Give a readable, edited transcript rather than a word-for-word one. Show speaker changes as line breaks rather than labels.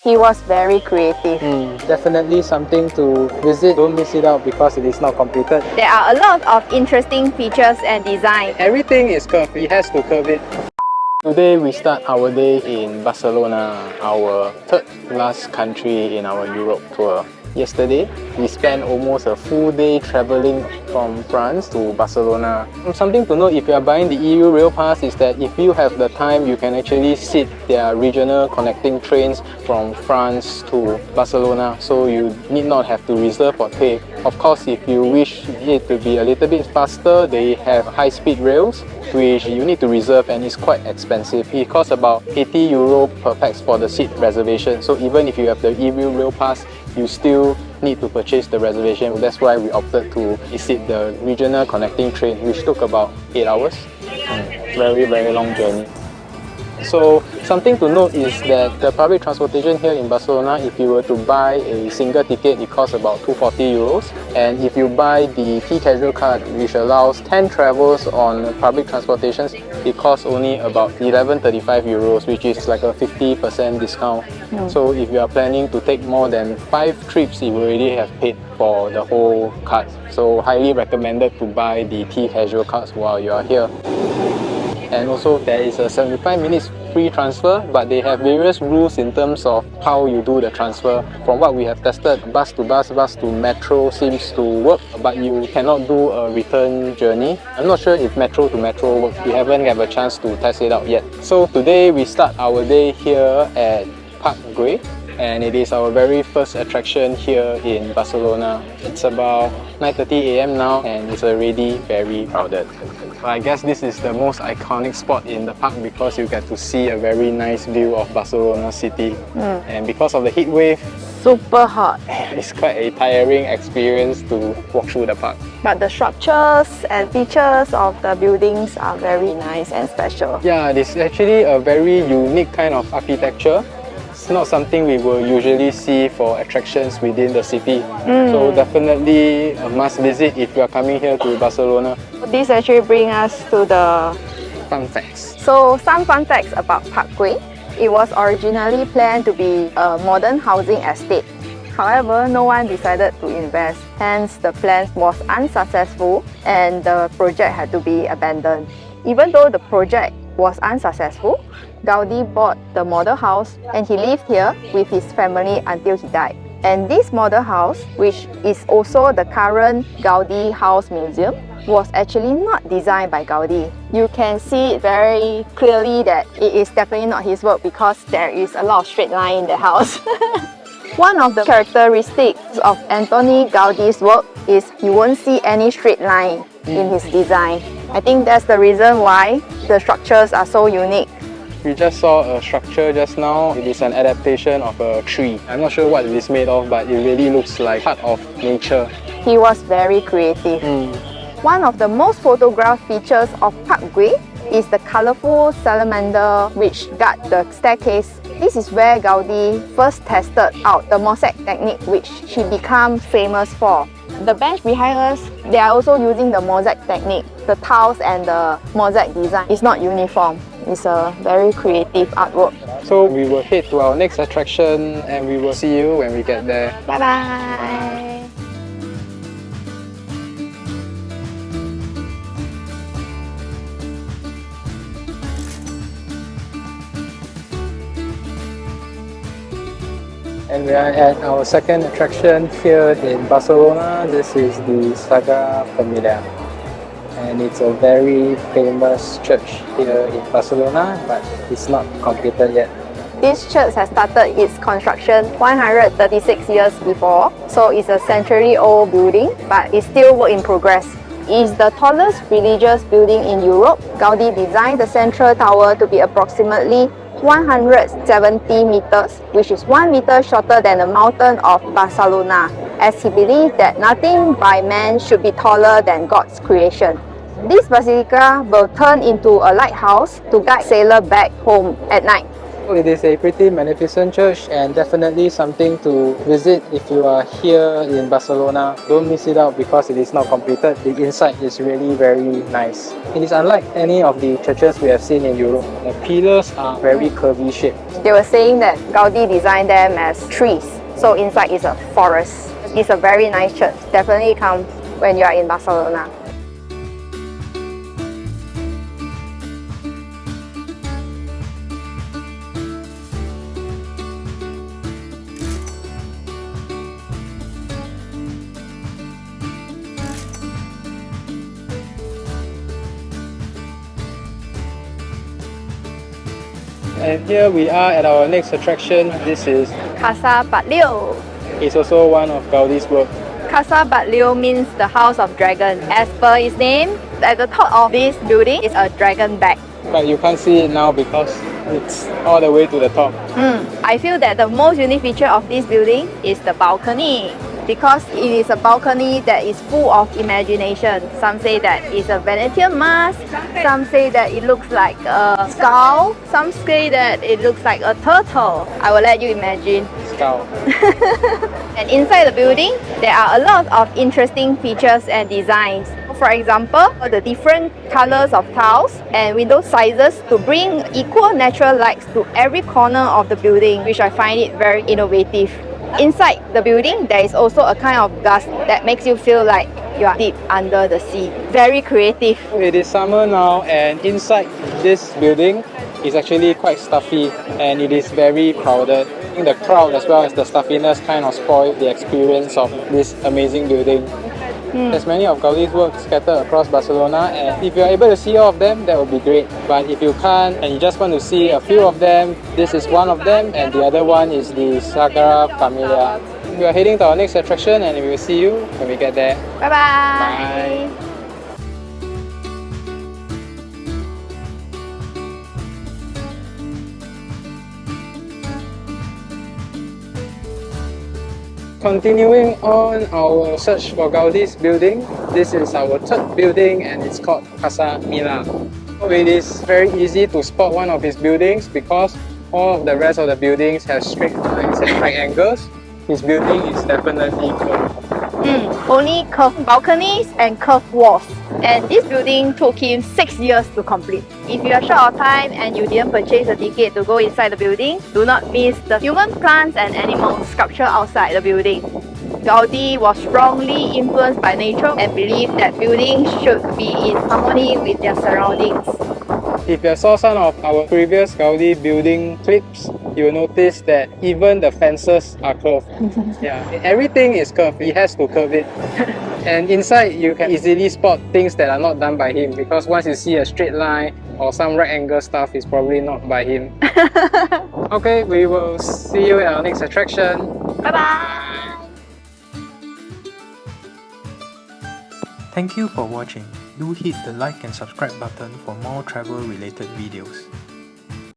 He was very creative.
Definitely something to visit. Don't miss it out because it is not completed.
There are a lot of interesting features and design.
Everything is curved. It has to curve it. Today we start our day in Barcelona, our third last country in our Europe tour. Yesterday, we spent almost a full day travelling from France to Barcelona. Something to note if you are buying the EU Rail Pass is that if you have the time, you can actually sit their regional connecting trains from France to Barcelona, so you need not have to reserve or pay. Of course, if you wish it to be a little bit faster, they have high-speed rails, which you need to reserve and it's quite expensive. It costs about €80 per pax for the seat reservation. So even if you have the EU Rail Pass, you still need to purchase the reservation. That's why we opted to sit the regional connecting train, which took about 8 hours. Very, very long journey. So something to note is that the public transportation here in Barcelona, if you were to buy a single ticket, it costs about €240. And if you buy the T-Casual card, which allows 10 travels on public transportations, it costs only about €11.35, which is like a 50% discount. So if you are planning to take more than 5 trips, you already have paid for the whole card. So highly recommended to buy the T-Casual cards while you are here. And also there is a 75 minutes free transfer, but they have various rules in terms of how you do the transfer. From what we have tested, bus to bus, bus to metro seems to work, but you cannot do a return journey. I'm not sure if metro to metro works. We haven't had a chance to test it out yet. So today we start our day here at Parc Güell, and it is our very first attraction here in Barcelona. It's about 9:30 AM now and it's already very crowded. But I guess this is the most iconic spot in the park because you get to see a very nice view of Barcelona city. And because of the heat wave,
Super hot.
it's quite a tiring experience to walk through the park.
But the structures and features of the buildings are very nice and special.
Yeah, it's actually a very unique kind of architecture. It's not something we will usually see for attractions within the city. So definitely a must visit if you are coming here to Barcelona.
This actually brings us to the
Fun facts.
So some fun facts about Parc Güell. It was originally planned to be a modern housing estate. However, no one decided to invest. Hence, the plan was unsuccessful and the project had to be abandoned. Even though the project was unsuccessful, Gaudi bought the model house and he lived here with his family until he died. And this model house, which is also the current Gaudi House Museum, was actually not designed by Gaudi. You can see it very clearly that it is definitely not his work because there is a lot of straight line in the house. One of the characteristics of Antoni Gaudi's work is you won't see any straight line in his design. I think that's the reason why the structures are so unique.
We just saw a structure just now. It is an adaptation of a tree. I'm not sure what it is made of, but it really looks like part of nature.
He was very creative. One of the most photographed features of Parc Güell is the colorful salamander which guard the staircase. This is where Gaudi first tested out the mosaic technique which she became famous for. The bench behind us, they are also using the mosaic technique. The tiles and the mosaic design is not uniform. It's a very creative artwork.
So we will head to our next attraction and we will see you when we get there.
Bye bye!
And we are at our second attraction here in Barcelona. This is the Sagrada Familia. And it's a very famous church here in Barcelona, but it's not completed yet.
This church has started its construction 136 years before, so it's a century-old building, but it's still work in progress. It is the tallest religious building in Europe. Gaudi designed the central tower to be approximately 170 meters, which is 1 meter shorter than the mountain of Barcelona, as he believed that nothing by man should be taller than God's creation. This basilica will turn into a lighthouse to guide sailors back home at night.
It is a pretty magnificent church and definitely something to visit if you are here in Barcelona. Don't miss it out because it is not completed. The inside is really very nice. It is unlike any of the churches we have seen in Europe. The pillars are very curvy shaped.
They were saying that Gaudi designed them as trees, so inside is a forest. It's a very nice church. Definitely come when you are in Barcelona.
And here we are at our next attraction. This is
Casa Batlló.
It's also one of Gaudi's work.
Casa Batlló means the House of Dragon. As per its name, at the top of this building is a dragon back.
But you can't see it now because it's all the way to the top.
I feel that the most unique feature of this building is the balcony, because it is a balcony that is full of imagination. Some say that it's a Venetian mask, some say that it looks like a skull, some say that it looks like a turtle. I will let you imagine.
Skull.
And inside the building, there are a lot of interesting features and designs. For example, the different colors of tiles and window sizes to bring equal natural lights to every corner of the building, which I find it very innovative. Inside the building, there is also a kind of dust that makes you feel like you are deep under the sea. Very creative.
It is summer now, and inside this building is actually quite stuffy and it is very crowded. I think the crowd as well as the stuffiness kind of spoil the experience of this amazing building. There's many of Gaudi's works scattered across Barcelona, and if you're able to see all of them, that would be great. But if you can't and you just want to see a few of them, this is one of them, and the other one is the Sagrada Familia. We are heading to our next attraction and we will see you when we get there.
Bye bye.
Bye. Continuing on our search for Gaudi's building, this is our third building and it's called Casa Milà. It is very easy to spot one of his buildings because all of the rest of the buildings have straight lines and right angles. His building is definitely curved.
Only curved balconies and curved walls. And this building took him 6 years to complete. If you are short of time and you didn't purchase a ticket to go inside the building, do not miss the human, plants and animals sculpture outside the building. Gaudi was strongly influenced by nature and believed that buildings should be in harmony with their surroundings.
If you saw some of our previous Gaudi building clips, you will notice that even the fences are curved. Yeah, everything is curved. He has to curve it. And inside, you can easily spot things that are not done by him because once you see a straight line or some right angle stuff, it's probably not by him. Okay, we will see you at our next attraction.
Bye bye!
Thank you for watching. Do hit the like and subscribe button for more travel related videos.